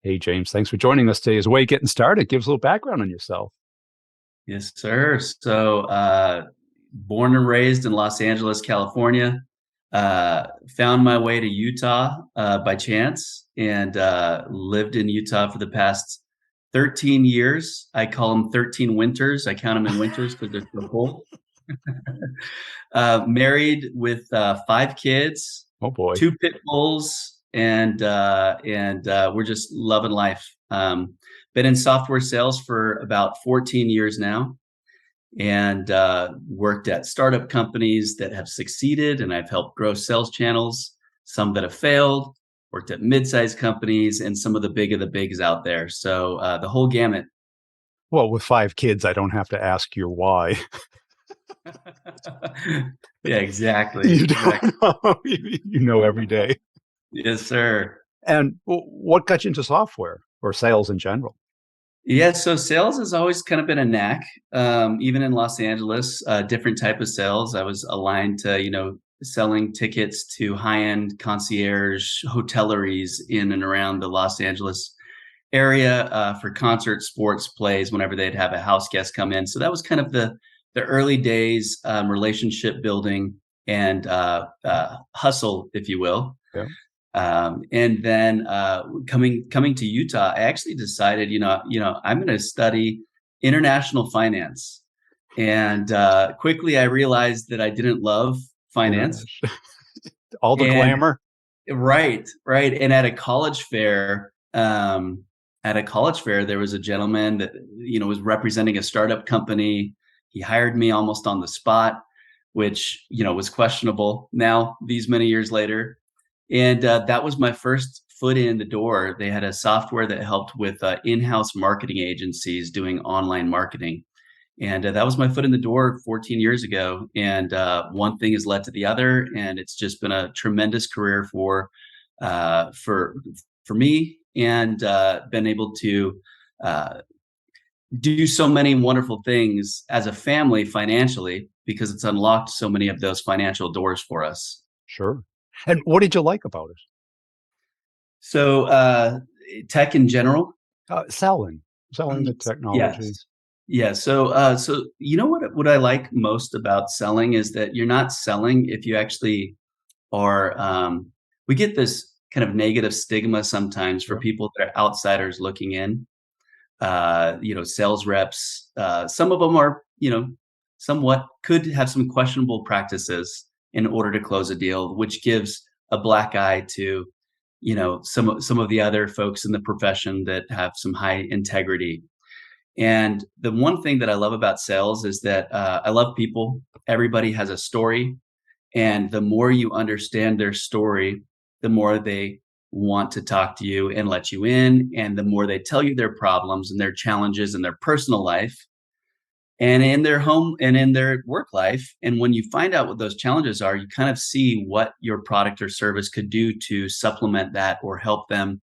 Hey, James, thanks for joining us today. As a way of getting started, give us a little background on yourself. Yes, sir. Born and raised in Los Angeles, California. Found my way to Utah by chance and lived in Utah for the past 13 years. I call them 13 winters. I count them in winters because they're so cold. Married with 5 kids, Oh boy. 2 pit bulls, and we're just loving life. Been in software sales for about 14 years now, and worked at startup companies that have succeeded, and I've helped grow sales channels, some that have failed, worked at mid-sized companies, and some of the bigs out there. So the whole gamut. Well, with 5 kids, I don't have to ask your why. Yeah, exactly. You Exactly. don't know. You know every day. Yes, sir. And what got you into software or sales in general? Yeah, so sales has always kind of been a knack. Even in Los Angeles, different type of sales. I was aligned to, selling tickets to high-end concierge hoteleries in and around the Los Angeles area for concert sports plays whenever they'd have a house guest come in. So that was kind of the early days, relationship building and hustle, if you will. Yeah. And then coming to Utah, I actually decided, I'm going to study international finance. And quickly I realized that I didn't love finance. International. All the And glamour. right, right. And at a college fair, there was a gentleman that, was representing a startup company. He hired me almost on the spot, which, was questionable now, these many years later. And that was my first foot in the door. They had a software that helped with in-house marketing agencies doing online marketing. And that was my foot in the door 14 years ago. And one thing has led to the other, and it's just been a tremendous career uh, for for me, and been able to uh, do so many wonderful things as a family financially because it's unlocked so many of those financial doors for us. Sure. And what did you like about it? So tech in general. Selling the technology. Yes. Yeah. So you know what I like most about selling is that you're not selling if you actually are. We get this kind of negative stigma sometimes for Yeah. people that are outsiders looking in. Sales reps. Some of them are, somewhat could have some questionable practices in order to close a deal, which gives a black eye to, some of the other folks in the profession that have some high integrity. And the one thing that I love about sales is that I love people. Everybody has a story. And the more you understand their story, the more they want to talk to you and let you in. And the more they tell you their problems and their challenges in their personal life and in their home and in their work life. And when you find out what those challenges are, you kind of see what your product or service could do to supplement that or help them.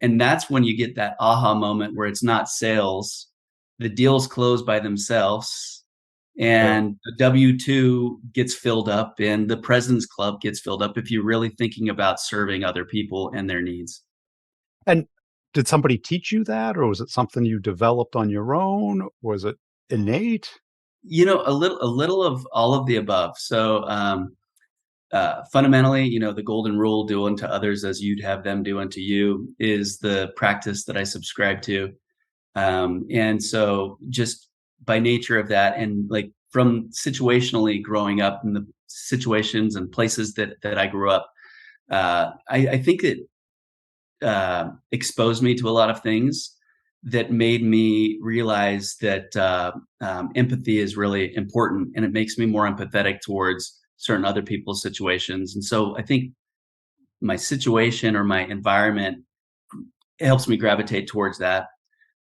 And that's when you get that aha moment where it's not sales, the deals close by themselves, Yeah. and the W-2 gets filled up and the President's Club gets filled up if you're really thinking about serving other people and their needs. And did somebody teach you that, or was it something you developed on your own? Was it innate? A little of all of the above. So fundamentally, the golden rule, do unto others as you'd have them do unto you, is the practice that I subscribe to. And so just by nature of that, and like from situationally growing up in the situations and places that I grew up, I think it exposed me to a lot of things that made me realize that empathy is really important, and it makes me more empathetic towards certain other people's situations. And so I think my situation or my environment helps me gravitate towards that.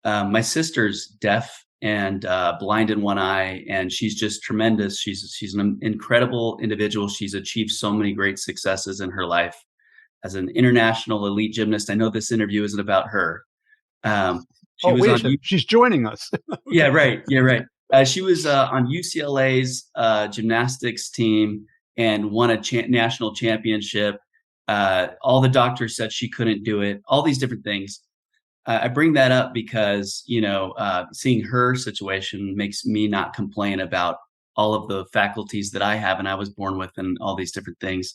My sister's deaf and blind in one eye, and she's just tremendous. She's an incredible individual. She's achieved so many great successes in her life as an international elite gymnast. I know this interview isn't about her. She Oh, was wait a on second. She's joining us. Yeah, right. Yeah, right. She was on UCLA's gymnastics team and won a national championship. All the doctors said she couldn't do it, all these different things. I bring that up because, seeing her situation makes me not complain about all of the faculties that I have and I was born with and all these different things.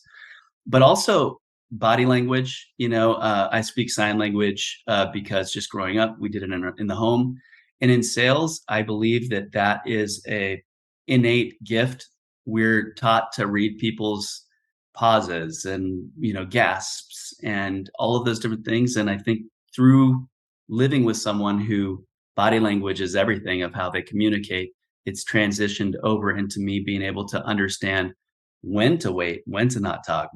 But also body language, I speak sign language because just growing up, we did it in the home. And in sales, I believe that that is a innate gift. We're taught to read people's pauses and, gasps and all of those different things. And I think through living with someone who body language is everything of how they communicate, it's transitioned over into me being able to understand when to wait, when to not talk,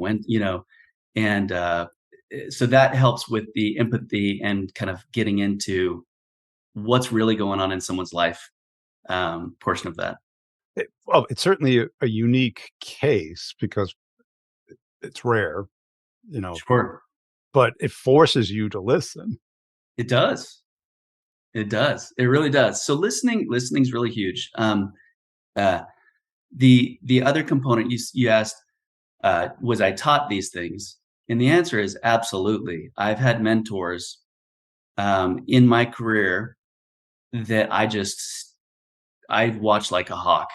and so that helps with the empathy and kind of getting into what's really going on in someone's life, portion of that. Well, it's certainly a unique case because it's rare, you know, Sure. but it forces you to listen. It does. It does. It really does. So listening's really huge. Uh, the other component you asked, was I taught these things? And the answer is absolutely. I've had mentors in my career that I watch like a hawk,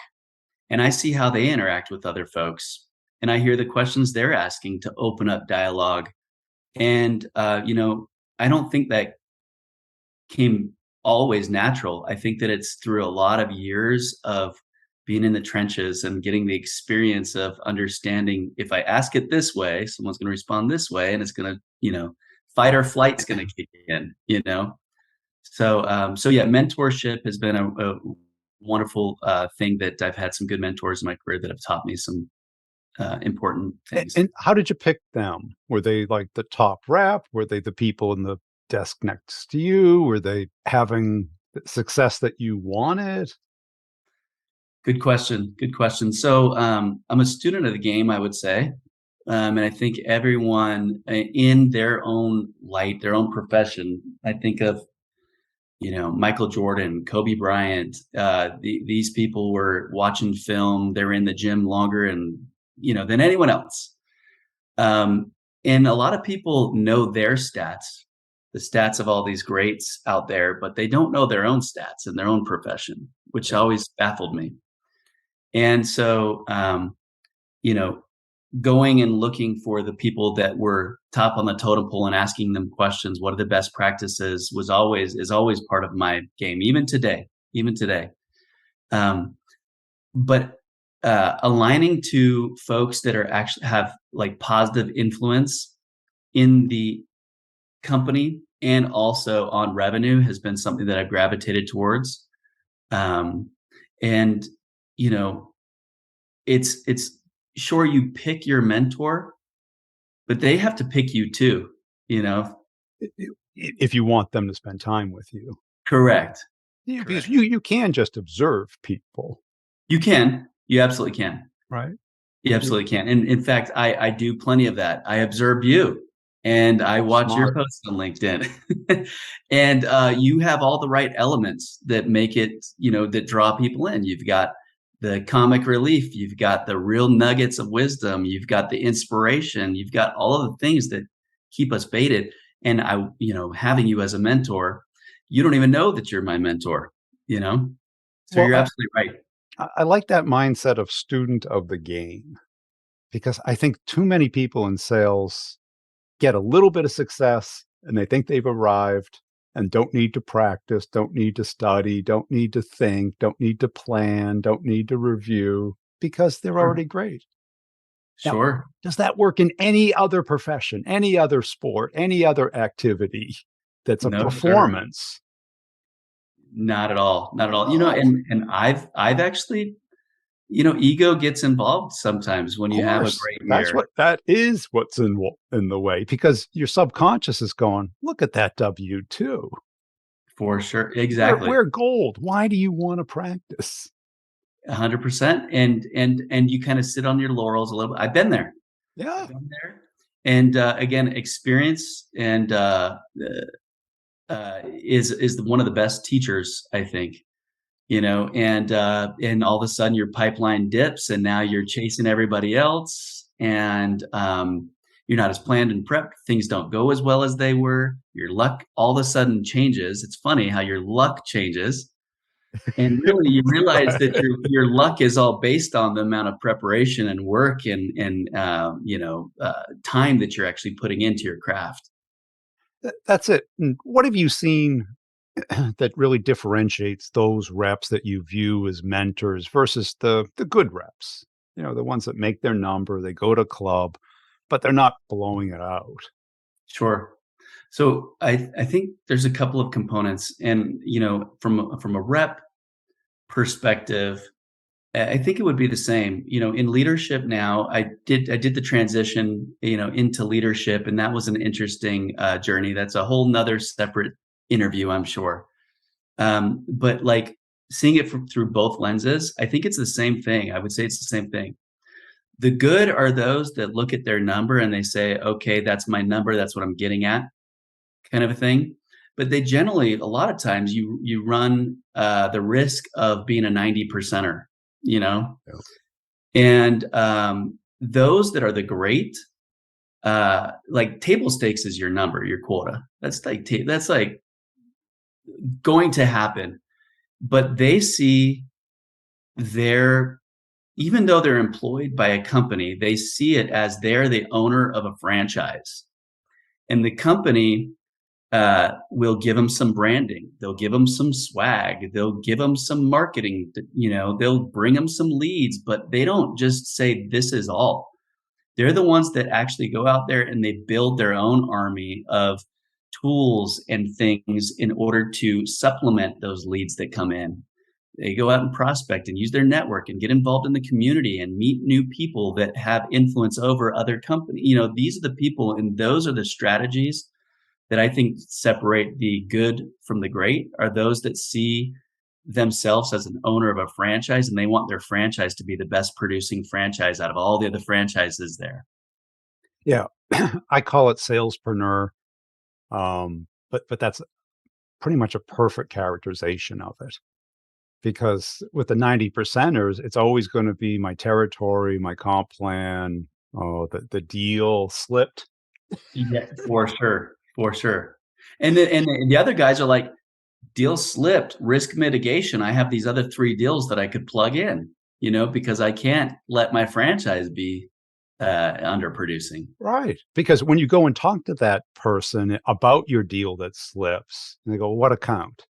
and I see how they interact with other folks, and I hear the questions they're asking to open up dialogue. And I don't think that came always natural. I think that it's through a lot of years of being in the trenches and getting the experience of understanding if I ask it this way, someone's going to respond this way, and it's going to, fight or flight's going to kick in. So yeah, mentorship has been a wonderful thing that I've had some good mentors in my career that have taught me some important things. And how did you pick them? Were they like the top rep? Were they the people in the desk next to you? Were they having the success that you wanted? Good question. Good question. So I'm a student of the game, I would say. And I think everyone in their own light, their own profession, I think of, Michael Jordan, Kobe Bryant, these people were watching film. They're in the gym longer and, than anyone else. And a lot of people know their stats, the stats of all these greats out there, but they don't know their own stats in their own profession, which Yeah. always baffled me. And so, you know, going and looking for the people that were top on the totem pole and asking them questions, what are the best practices is always part of my game, even today. Um, but aligning to folks that are actually have like positive influence in the company and also on revenue has been something that I've gravitated towards. Um, and you know, it's sure you pick your mentor, but they have to pick you too, you know? If you want them to spend time with you. Correct. Yeah, because Correct. you can just observe people, You can. You absolutely can. right? You You absolutely can. And in fact, I do plenty of that. I observe you and I watch your smart. posts on LinkedIn. And you have all the right elements that make it, that draw people in. You've got the comic relief, you've got the real nuggets of wisdom, you've got the inspiration, you've got all of the things that keep us baited. And having you as a mentor, you don't even know that you're my mentor, you know? So Well, you're absolutely right. I like that mindset of student of the game because I think too many people in sales get a little bit of success and they think they've arrived and don't need to practice, don't need to study, don't need to think, don't need to plan, don't need to review because they're Sure. already great. Now, Sure. does that work in any other profession, any other sport, any other activity that's a No, sir. performance? Not at all, not at all. No, And I've actually, ego gets involved sometimes when of you have a course. great year. That is what's in the way because your subconscious is going, look at that W-2. For sure. Exactly. We're gold. Why do you want to practice? 100%. And you kinda sit on your laurels a little bit. I've been there. I've Yeah. been there. And, again, experience and, is one of the best teachers, I think, and all of a sudden your pipeline dips and now you're chasing everybody else. And, you're not as planned and prepped, things don't go as well as they were, your luck all of a sudden changes. It's funny how your luck changes, and really you realize that Right. your luck is all based on the amount of preparation and work and time that you're actually putting into your craft. That's it. And what have you seen that really differentiates those reps that you view as mentors versus the good reps? You know, the ones that make their number, they go to club, but they're not blowing it out. Sure. So I think there's a couple of components, and from a rep perspective, I think it would be the same. In leadership now, I did the transition, into leadership, and that was an interesting journey. That's a whole nother separate interview, I'm sure. But like seeing it through both lenses, I think it's the same thing. I would say it's the same thing. The good are those that look at their number and they say, okay, that's my number. That's what I'm getting at, kind of a thing. But they generally, a lot of times, you run the risk of being a 90 percenter, you know, Yeah. and those that are the great, like table stakes is your number, your quota. That's like going to happen. But they see their even though they're employed by a company, they see it as they're the owner of a franchise, and the company will give them some branding. They'll give them some swag. They'll give them some marketing. They'll bring them some leads, but they don't just say this is all. They're the ones that actually go out there and they build their own army of tools and things in order to supplement those leads that come in. They go out and prospect and use their network and get involved in the community and meet new people that have influence over other companies. These are the people, and those are the strategies that I think separate the good from the great, are those that see themselves as an owner of a franchise and they want their franchise to be the best producing franchise out of all the other franchises there. Yeah. I call it salespreneur, but that's pretty much a perfect characterization of it. Because with the 90 percenters, it's always gonna be my territory, my comp plan, oh, the deal slipped. Yeah, for sure, for sure. And the other guys are like, deal slipped, risk mitigation. I have these other 3 deals that I could plug in, because I can't let my franchise be underproducing. Right, because when you go and talk to that person about your deal that slips, and they go, "What account?"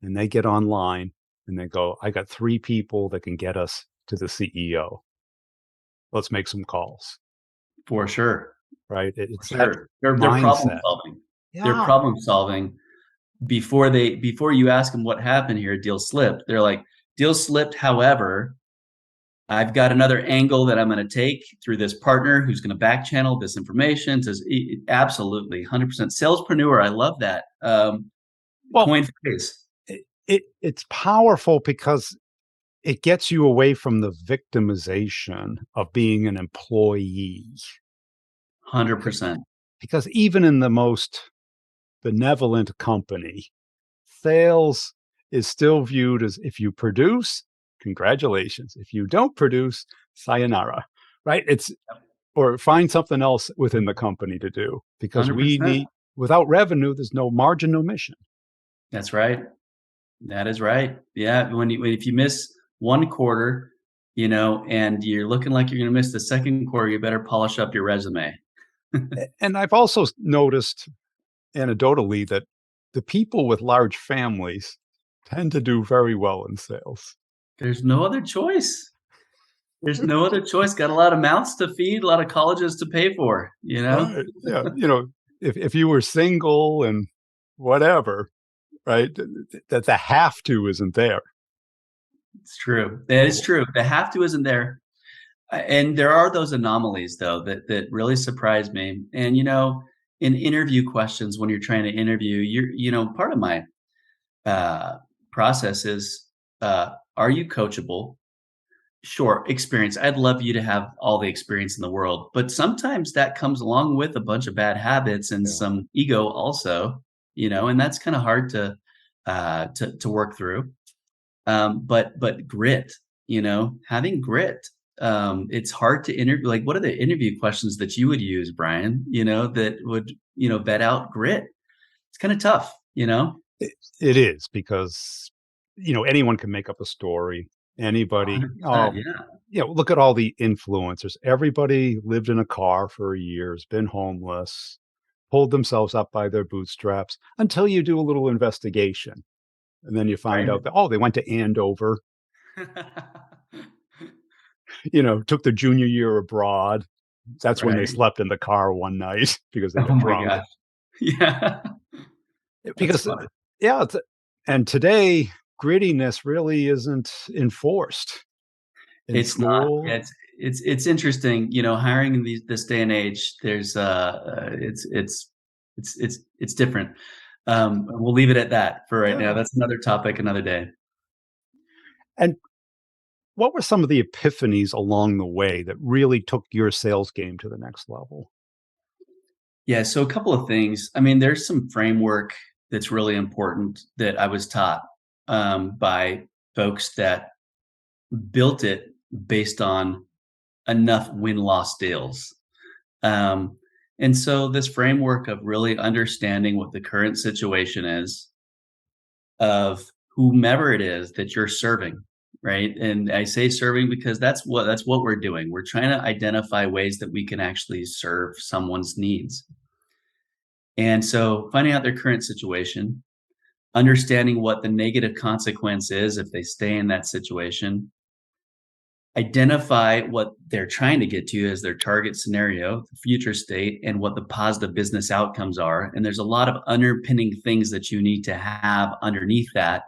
And they get online and they go, "I got 3 people that can get us to the CEO. Let's make some calls." For sure, Right? for It's that sure. They're problem mindset. solving. They're Yeah, problem solving before you ask them what happened here, deal slipped. They're like, "Deal slipped, however, I've got another angle that I'm gonna take through this partner who's gonna back channel this information to absolutely 100% salespreneur." I love that. well, Coin phrase. it's powerful because it gets you away from the victimization of being an employee, c 100%. because even in the most benevolent company, sales is still viewed as if you produce, congratulations. If you don't produce, sayonara, right? It's or find something else within the company to do because we 100%. need without revenue, there's no margin, no mission. That's right. That is right. Yeah, if you miss 1 quarter, and you're looking like you're gonna miss the 2nd quarter, you better polish up your resume. And I've also noticed anecdotally that the people with large families tend to do very well in sales. There's no other choice. There's no other choice. Got a lot of mouths to feed, a lot of colleges to pay for, you know? Right. Yeah. If you were single and whatever, right, that the have to isn't there. It's true. That is Oh, true. The have to isn't there. And there are those anomalies though that really surprise me. And in interview questions, when you're trying to interview, part of my uh, process is, are you coachable? Sure, experience. I'd love you to have all the experience in the world, but sometimes that comes along with a bunch of bad habits and yeah. some ego also, and that's kind of hard to work through. But grit, having grit. it's hard to interview. Like, what are the interview questions that you would use, Brian? That would vet out grit. It's kind of tough. It is because, anyone can make up a story. Anybody. 100%. Yeah. Look at all the influencers. Everybody lived in a car for years, been homeless, pulled themselves up by their bootstraps until you do a little investigation. And then you find Right. out that, oh, they went to Andover, took their junior year abroad. That's when they Right. slept in the car one night because they Oh got my drunk. gosh. Yeah. That's Because, funny. yeah, and today, grittiness really isn't enforced in It's not. school. It's interesting, hiring in this day and age. It's different. We'll leave it at that for right now. Yeah. That's another topic, another day. And what were some of the epiphanies along the way that really took your sales game to the next level? Yeah, so a couple of things. I mean, there's some framework that's really important that I was taught by folks that built it based on enough win-loss deals. Um, and so this framework of really understanding what the current situation is of whomever it is that you're serving, right? And I say serving because that's what we're doing. We're trying to identify ways that we can actually serve someone's needs. And so finding out their current situation, understanding what the negative consequence is if they stay in that situation, identify what they're trying to get to as their target scenario, the future state, and what the positive business outcomes are. And there's a lot of underpinning things that you need to have underneath that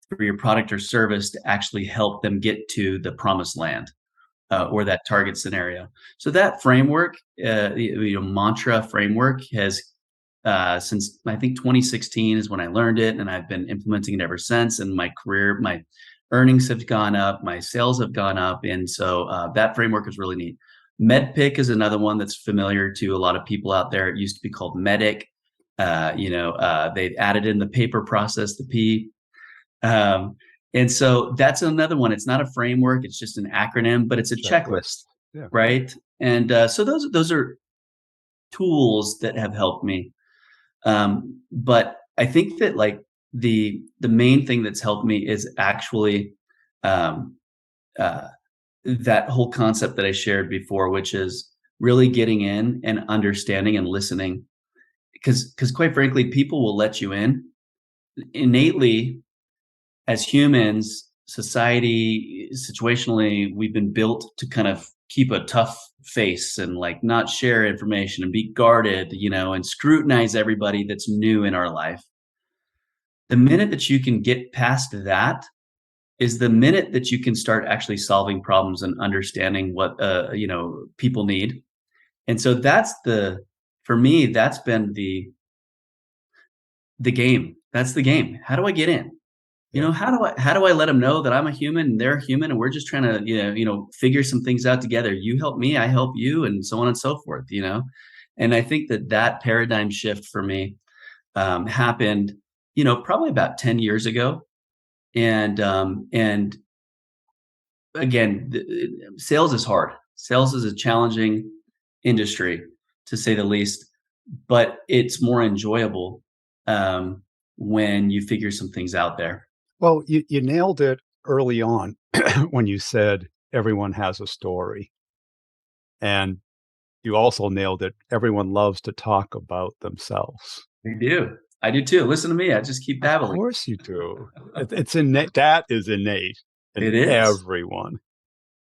for your product or service to actually help them get to the promised land or that target scenario. So that framework, mantra framework, has since I think 2016 is when I learned it, and I've been implementing it ever since. And my career, my earnings have gone up, my sales have gone up, and so that framework is really neat. MedPick is another one that's familiar to a lot of people out there. It used to be called Medic. They've added in the paper process, the P. Um, and so that's another one. It's not a framework; it's just an acronym, but it's a Checklist. checklist, Yeah. right? And so those are tools that have helped me. But I think that like the main thing that's helped me is actually um, uh, that whole concept that I shared before, which is really getting in and understanding and listening. Because quite frankly, people will let you in innately. As humans, society, situationally, we've been built to kind of keep a tough face and like not share information and be guarded, and scrutinize everybody that's new in our life. The minute that you can get past that is the minute that you can start actually solving problems and understanding what people need. And so for me, that's been the game. That's the game. How do I get in? Yeah. How do I let them know that I'm a human and they're a human and we're just trying to, figure some things out together. You help me, I help you, and so on and so forth. And I think that paradigm shift for me happened, probably about 10 years ago. And again, sales is hard. Sales is a challenging industry, to say the least, but it's more enjoyable when you figure some things out there. Well, you nailed it early on when you said everyone has a story. And you also nailed it. Everyone loves to talk about themselves. I do. I do too. Listen to me. I just keep Of babbling. course you do. It's innate. That is innate in It is. everyone.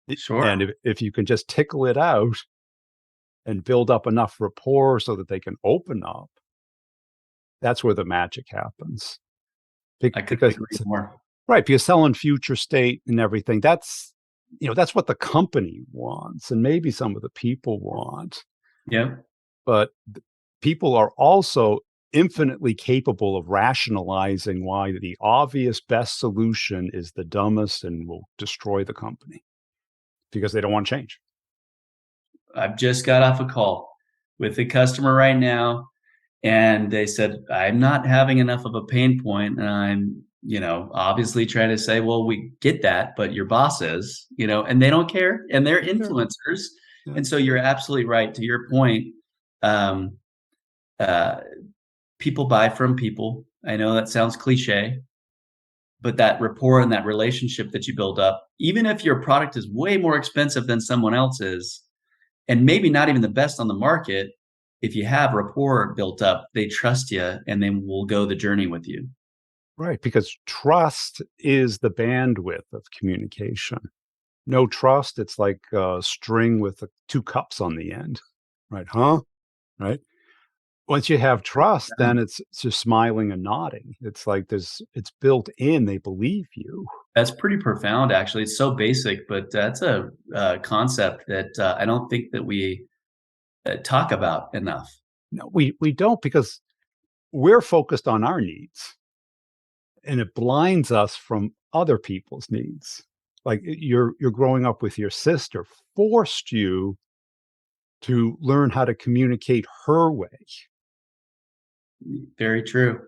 And Sure. if you can just tickle it out and build up enough rapport so that they can open up, that's where the magic happens. I couldn't Because agree more. right, because selling future state and everything, that's what the company wants and maybe some of the people want. Yeah. But people are also infinitely capable of rationalizing why the obvious best solution is the dumbest and will destroy the company because they don't want change. I've just got off a call with a customer right now, and they said, I'm not having enough of a pain point, and I'm obviously trying to say, well, we get that, but your boss is, and they don't care, and they're Sure. influencers. Yeah. And so you're absolutely right. To your point, um, uh, people buy from people. I know that sounds cliche, but that rapport and that relationship that you build up, even if your product is way more expensive than someone else's, and maybe not even the best on the market, if you have rapport built up, they trust you and they will go the journey with you. Right, because trust is the bandwidth of communication. No trust, it's like a string with, 2 cups on the end, right? Huh? Right? Once you have trust, then it's just smiling and nodding. It's like it's built in, they believe you. That's pretty profound, actually. It's so basic, but that's a concept that I don't think that we talk about enough. No, we don't because we're focused on our needs, and it blinds us from other people's needs. Like, you're growing up with your sister forced you to learn how to communicate her way, Very true.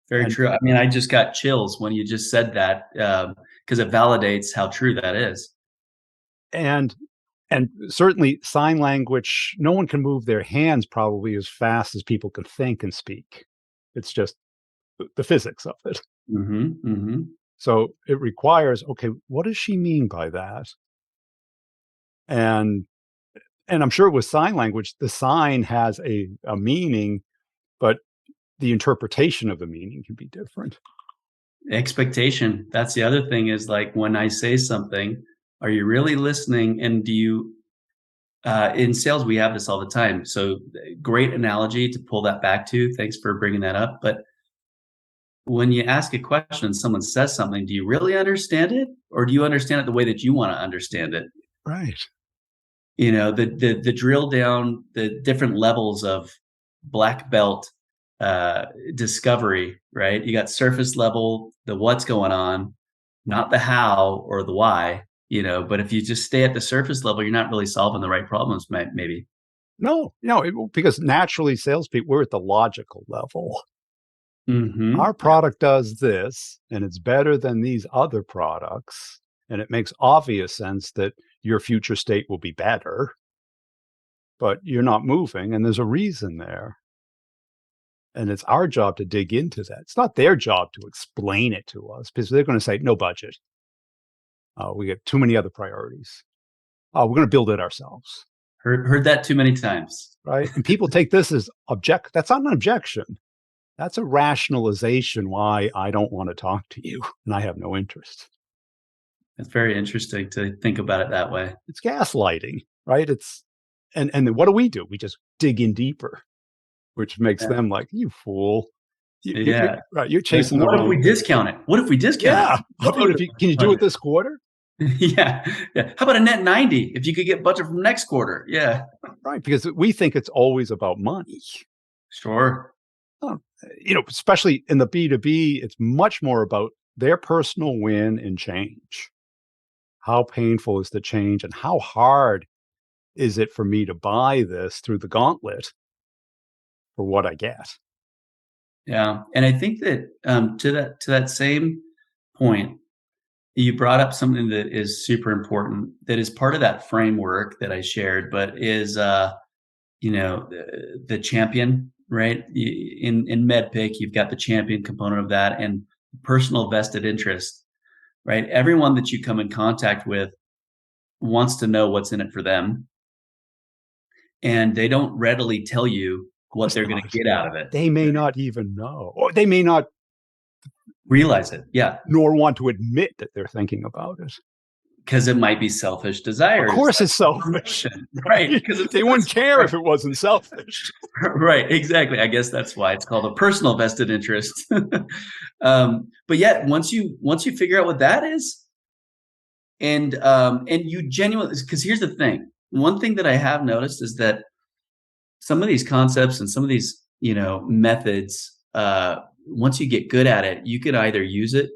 Very and true. I mean, I just got chills when you just said that because it validates how true that is. and and certainly sign language, no one can move their hands probably as fast as people can think and speak. It's just the physics of it. Hmm. Hmm. So it requires, okay, what does she mean by that? And I'm sure with sign language, the sign has a meaning, but the interpretation of the meaning can be different. Expectation. That's the other thing is like when I say something, are you really listening? And do you, in sales, we have this all the time. So great analogy to pull that back to. Thanks for bringing that up. But when you ask a question and someone says something, do you really understand it? Or do you understand it the way that you want to understand it? Right. The drill down, the different levels of black belt uh, discovery, right? You got surface level, the what's going on, not the how or the why, but if you just stay at the surface level, you're not really solving the right problems, maybe. No, no, because naturally salespeople, we're at the logical level. Our Hmm. product does this, and it's better than these other products, and it makes obvious sense that your future state will be better, but you're not moving, and there's a reason there. And it's our job to dig into that. It's not their job to explain it to us because they're going to say, no budget. We get too many other priorities. We're going to build it ourselves. Heard that too many times. Right. And people take this as object. That's not an objection. That's a rationalization why I don't want to talk to you and I have no interest. It's very interesting to think about it that way. It's gaslighting, right? And then what do? We just dig in deeper, which makes Yeah. them like, you fool. Yeah. Right. You're Like, chasing the what if wrong we thing. discount it? What if we discount it? Yeah. How about if you can you do it this quarter? Yeah. Yeah. How about a net 90 if you could get budget from next quarter? Yeah. Right. Because we think it's always about money. Sure. Oh, especially in the B2B, it's much more about their personal win and change. How painful is the change and how hard is it for me to buy this through the gauntlet for what I get? Yeah. And I think that to that same point, you brought up something that is super important that is part of that framework that I shared, but is the champion, right? In MedPick, you've got the champion component of that and personal vested interest, right? Everyone that you come in contact with wants to know what's in it for them, and they don't readily tell you Of what course they're going not. to get out of it. They may not even know, or they may not Realize it, yeah, nor want to admit that they're thinking about it. because it might be selfish Of desires, course, like it's selfish, promotion, right? right? Because it's They wouldn't personal, care right? if it wasn't selfish. Right, exactly. I guess that's why it's called a personal vested interest. But yet, once you figure out what that is, and you genuinely, because here's the thing. One thing that I have noticed is that some of these concepts and some of these methods, once you get good at it, you can either use it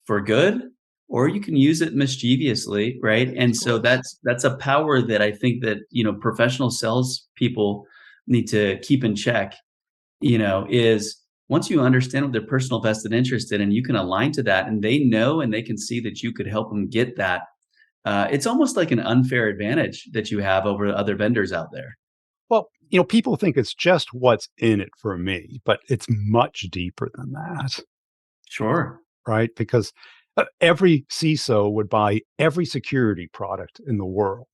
for good or you can use it mischievously, right? And Of so course. that's a power that I think that professional sales people need to keep in check. Is once you understand what their personal vested interest in and you can align to that and they know and they can see that you could help them get that, it's almost like an unfair advantage that you have over other vendors out there. Well, people think it's just what's in it for me, but it's much deeper than that, Sure. right? Because every CISO would buy every security product in the world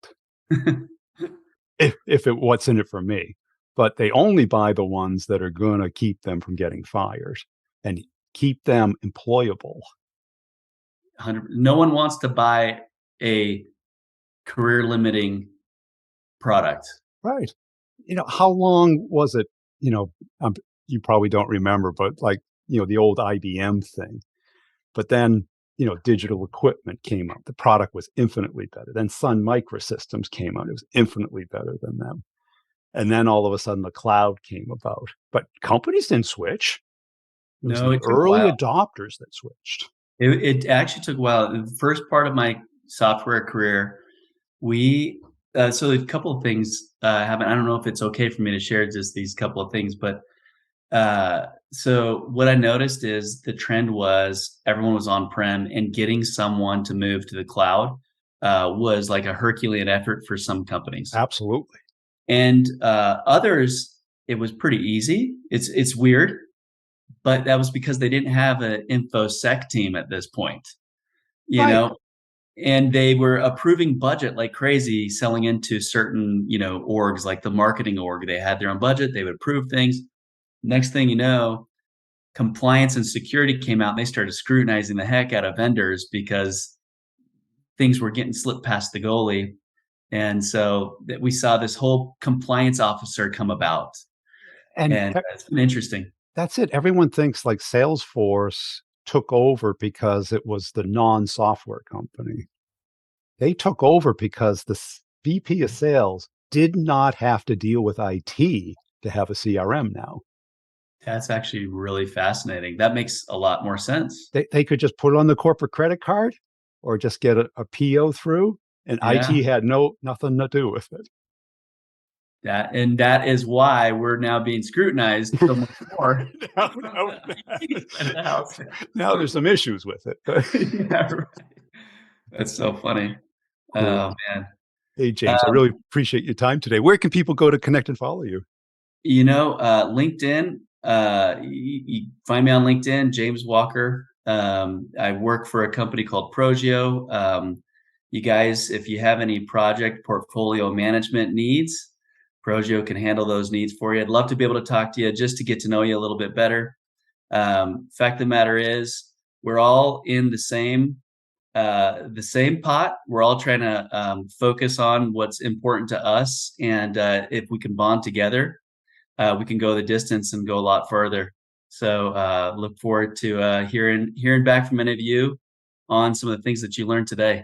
if it what's in it for me. But they only buy the ones that are going to keep them from getting fired and keep them employable. 100. No one wants to buy a career limiting product. Right. How long was it? You know, um, you probably don't remember, but like, the old IBM thing. But then, digital equipment came out. The product was infinitely better. Then Sun Microsystems came out. It was infinitely better than them. And then all of a sudden the cloud came about. But companies didn't switch. It was No, the it took a early while. adopters that switched. It actually took a while. The first part of my software career, we so a couple of things happened. I don't know if it's okay for me to share just these couple of things, but so what I noticed is the trend was everyone was on-prem and getting someone to move to the cloud was like a Herculean effort for some companies. Absolutely. And others, it was pretty easy. It's weird, but that was because they didn't have an infosec team at this point, you Right. know, and they were approving budget like crazy, selling into certain, orgs like the marketing org. They had their own budget. They would approve things. Next thing you know, compliance and security came out and they started scrutinizing the heck out of vendors because things were getting slipped past the goalie. And so that we saw this whole compliance officer come about. And And it's been interesting. that's it. Everyone thinks like Salesforce took over because it was the non-software company. They took over because the VP of sales did not have to deal with IT to have a CRM now. That's actually really fascinating. That makes a lot more sense. They could just put it on the corporate credit card or just get a PO through, and Yeah. IT had nothing to do with it. That is why we're now being scrutinized so much more now, from now, the IT side of the house. now there's some issues with it. But Yeah, right. That's so funny. cool. Oh, man. Hey, James, I Um, really appreciate your time today. Where can people go to connect and follow you? LinkedIn, you find me on LinkedIn, James Walker. I work for a company called Progeo. You guys, if you have any project portfolio management needs, Progeo can handle those needs for you. I'd love to be able to talk to you just to get to know you a little bit better. Fact of the matter is, we're all in the same pot. We're all trying to focus on what's important to us, and if we can bond together, we can go the distance and go a lot further. So look forward to hearing back from any of you on some of the things that you learned today.